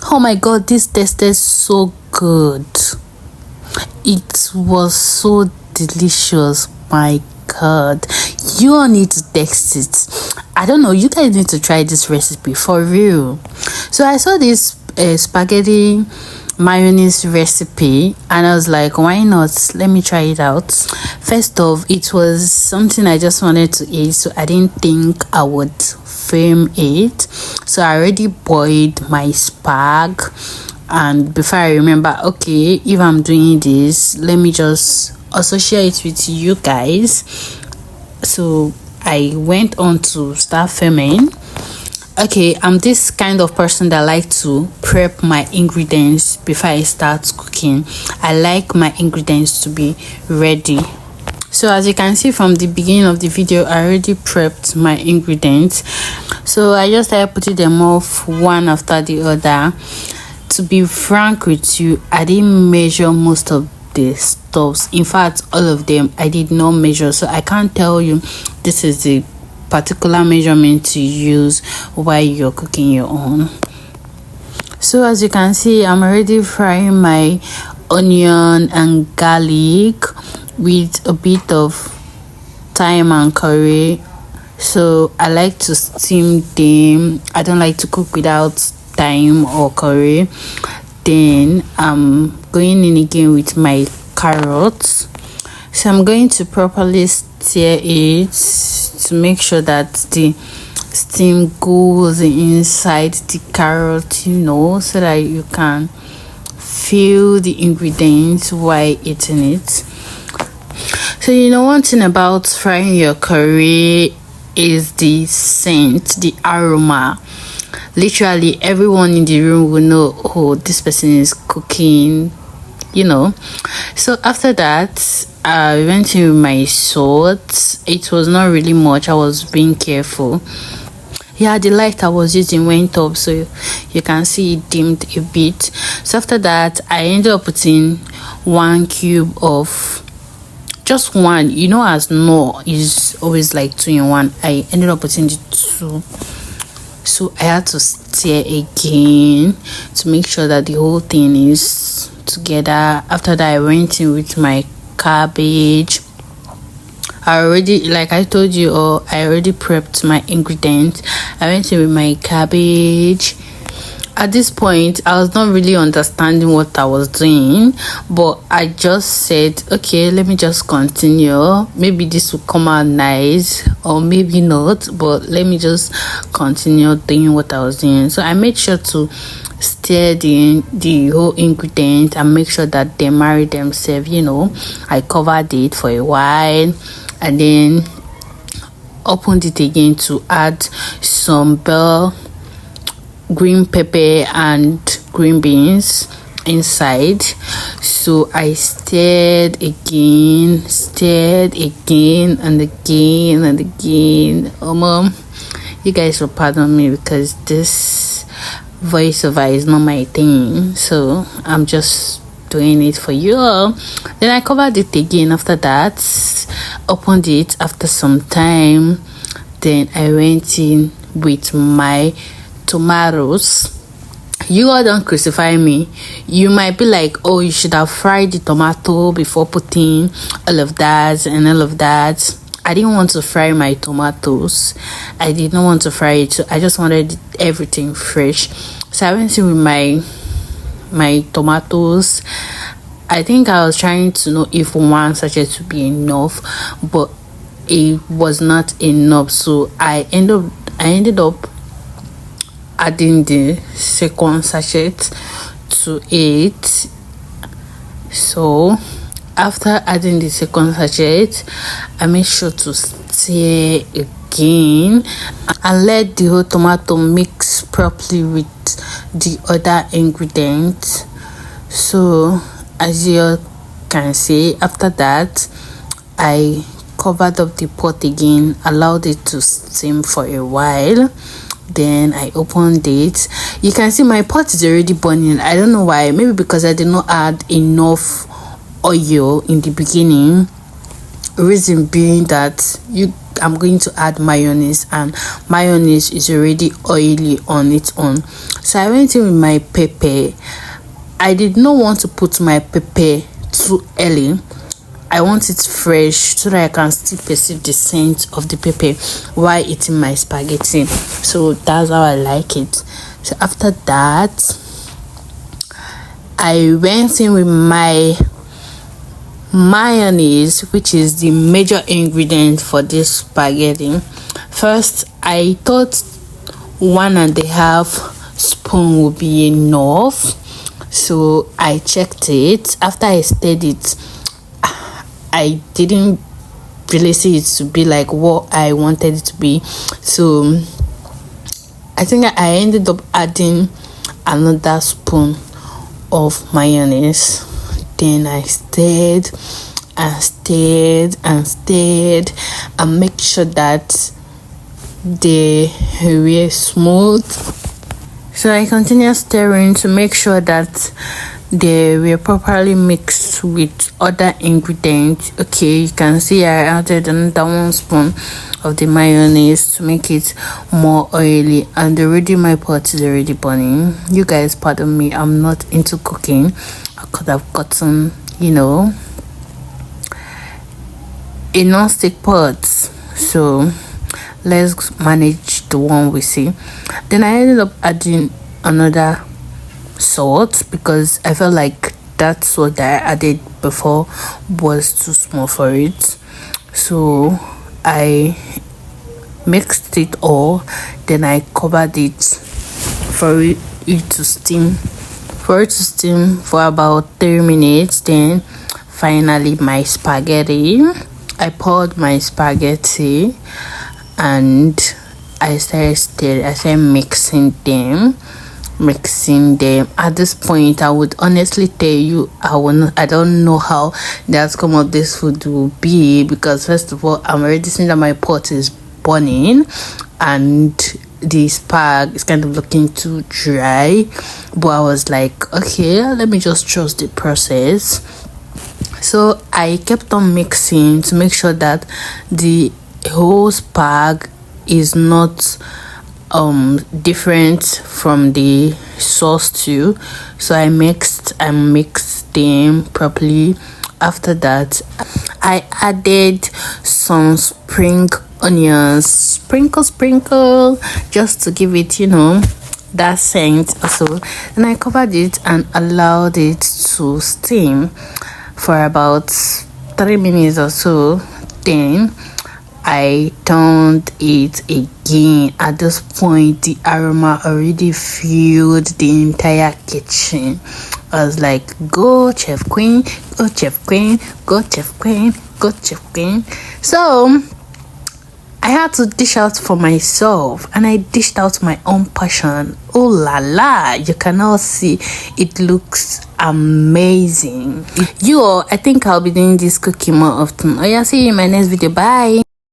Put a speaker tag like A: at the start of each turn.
A: Oh my god, this tasted so good. It was so delicious. My god, you all need to text it. I don't know, you guys need to try this recipe for real. So I saw this spaghetti mayonnaise recipe and I was like, why not, let me try it out. First off, it was something I just wanted to eat, so I didn't think I would film it. So I already boiled my spag, and before I remember, okay, if I'm doing this, let me just also share it with you guys. So I went on to start filming. Okay, I'm this kind of person that like to prep my ingredients before I start cooking. I like my ingredients to be ready. So as you can see from the beginning of the video, I already prepped my ingredients. So I just started putting them off one after the other. To be frank with you, I didn't measure most of the stuffs. In fact, all of them I did not measure, so I can't tell you this is the particular measurement to use while you're cooking your own. So as you can see, I'm already frying my onion and garlic with a bit of thyme and curry. So I like to steam them. I don't like to cook without thyme or curry. Then I'm going in again with my carrots. So I'm going to properly stir it to make sure that the steam goes inside the carrot, so that you can feel the ingredients while eating it. So one thing about frying your curry is the scent, the aroma. Literally everyone in the room will know, oh, this person is cooking, So after that, I went in with my salt. It was not really much. I was being careful. Yeah, the light I was using went up, so you can see it dimmed a bit. So after that, I ended up putting 1 cube of just one. As no is always like 2 in 1. I ended up putting the 2. So I had to stir again to make sure that the whole thing is together. After that, I went in with my cabbage. I already, like I told you all, I already prepped my ingredients. I went in with my cabbage. At this point, I was not really understanding what I was doing, but I just said, okay, let me just continue. Maybe this will come out nice, or maybe not, but let me just continue doing what I was doing. So I made sure to stir the whole ingredient and make sure that they marry themselves. I covered it for a while and then opened it again to add some bell, green pepper and green beans inside. So I stirred again and again and again. Mom, you guys will pardon me because this voiceover is not my thing, so I'm just doing it for you all. Then I covered it again. After that, opened it after some time. Then I went in with my tomatoes. You all don't crucify me. You might be like, oh, you should have fried the tomato before putting all of that and all of that. I didn't want to fry my tomatoes. I did not want to fry it, so I just wanted everything fresh. So I went in with my tomatoes. I think I was trying to know if 1 sachet would be enough, but it was not enough. So I ended up adding the second sachet to it. So after adding the second sachet, I made sure to stir again and let the whole tomato mix properly with the other ingredients. So as you can see, after that, I covered up the pot again, allowed it to steam for a while. Then I opened it. You can see my pot is already burning. I don't know why. Maybe because I did not add enough oil in the beginning. Reason being that I'm going to add mayonnaise, and mayonnaise is already oily on its own. So I went in with my pepper. I did not want to put my pepper too early. I want it fresh so that I can still perceive the scent of the pepper while eating my spaghetti. So that's how I like it. So after that, I went in with my mayonnaise, which is the major ingredient for this spaghetti. First, I thought 1.5 spoon would be enough. So I checked it. After I stirred it, I didn't really see it to be like what I wanted it to be. So I think I ended up adding another spoon of mayonnaise. Then I stirred and make sure that they were smooth. So I continued stirring to make sure that they were properly mixed with other ingredients. Okay, you can see I added another 1 spoon of the mayonnaise to make it more oily, and already my pot is already burning. You guys pardon me, I'm not into cooking. I could have gotten a non-stick pot, so let's manage the one we see. Then I ended up adding another salt because I felt like that salt that I added before was too small for it. So I mixed it all, then I covered it for it to steam for about 3 minutes. Then finally my spaghetti, I poured my spaghetti and I started mixing them. At this point, I would honestly tell you I don't know how the outcome of this food will be, because first of all, I'm already seeing that my pot is burning and the spag is kind of looking too dry, but I was like, okay, let me just trust the process. So I kept on mixing to make sure that the whole spag is not different from the sauce too. So I mixed them properly. After that, I added some spring onions, sprinkle just to give it that scent also. And I covered it and allowed it to steam for about 3 minutes or so. Then I turned it again. At this point, the aroma already filled the entire kitchen. I was like, go chef queen, go chef queen, go chef queen, go chef queen. So I had to dish out for myself, and I dished out my own portion. Oh la la, you can all see it looks amazing. I think I'll be doing this cooking more often. Oh yeah, see you in my next video. Bye.